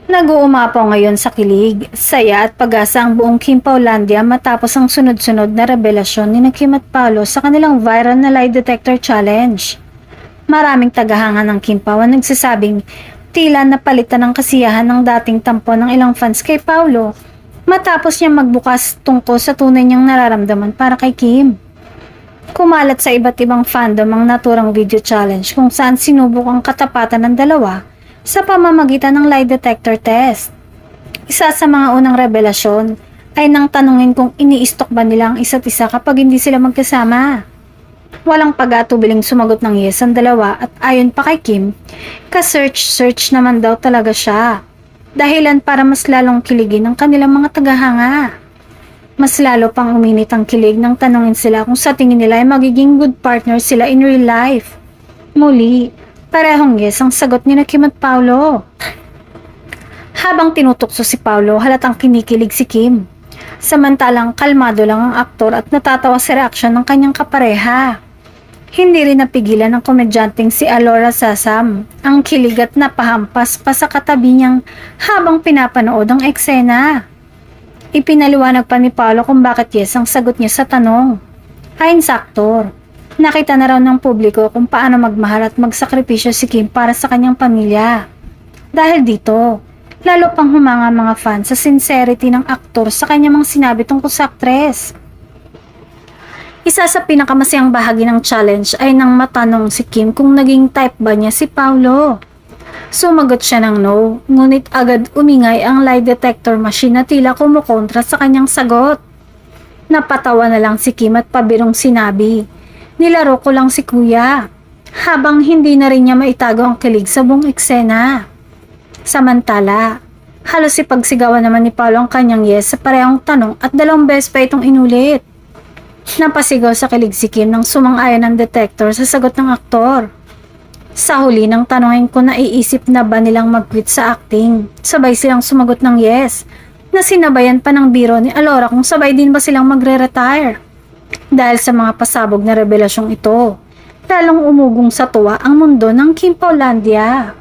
Nag-uumapaw ngayon sa kilig, saya at pag-asa ang buong Kim Paulandia matapos ang sunod-sunod na revelasyon ni Kim at Paolo sa kanilang viral na lie detector challenge. Maraming tagahanga ng Kim Pao ang nagsasabing tila napalitan ng kasiyahan ng dating tampo ng ilang fans kay Paolo matapos niya magbukas tungkol sa tunay niyang nararamdaman para kay Kim. Kumalat sa iba't ibang fandom ang naturang video challenge kung saan sinubok ang katapatan ng dalawa sa pamamagitan ng lie detector test. Isa sa mga unang revelasyon ay nang tanungin kung ini-stalk ba nila ang isa't isa kapag hindi sila magkasama. Walang pag-atubiling sumagot ng yes ang dalawa at ayon pa kay Kim, ka-search naman daw talaga siya. Dahilan para mas lalong kiligin ang kanilang mga tagahanga. Mas lalo pang uminit ang kilig nang tanungin sila kung sa tingin nila ay magiging good partner sila in real life. Muli, parehong yes ang sagot ni Kim at Paolo. Habang tinutukso si Paolo, halatang kinikilig si Kim. Samantalang kalmado lang ang aktor at natatawa sa reaksyon ng kanyang kapareha. Hindi rin napigilan ng komedyanteng si Alora Sasam ang kilig at napahampas pa sa katabi niyang habang pinapanood ang eksena. Ipinaliwanag pa ni Paolo kung bakit yes ang sagot niya sa tanong. Ayon sa aktor, nakita na raw ng publiko kung paano magmahal at magsakripisyo si Kim para sa kanyang pamilya. Dahil dito, lalo pang humanga mga fans sa sincerity ng aktor sa kanyang mga sinabi tungkol sa aktres. Isa sa pinakamasayang bahagi ng challenge ay nang matanong si Kim kung naging type ba niya si Paolo. Sumagot siya ng no, ngunit agad umingay ang lie detector machine na tila kumukontra sa kanyang sagot. Napatawa na lang si Kim at pabirong sinabi, "Nilaro ko lang si kuya," habang hindi na rin niya maitago ang kilig sa buong eksena. Samantala, halos ipagsigawan naman ni Paolo ang kanyang yes sa parehong tanong at 2 beses pa itong inulit. Napasigaw sa kilig si Kim nang sumang-ayon ang detector sa sagot ng aktor. Sa huli nang tanongin ko na iisip na ba nilang mag-quit sa acting, sabay silang sumagot ng yes, na sinabayan pa ng biro ni Alora kung sabay din ba silang magre-retire. Dahil sa mga pasabog na revelasyong ito, lalong umugong sa tuwa ang mundo ng Kim Paulandia.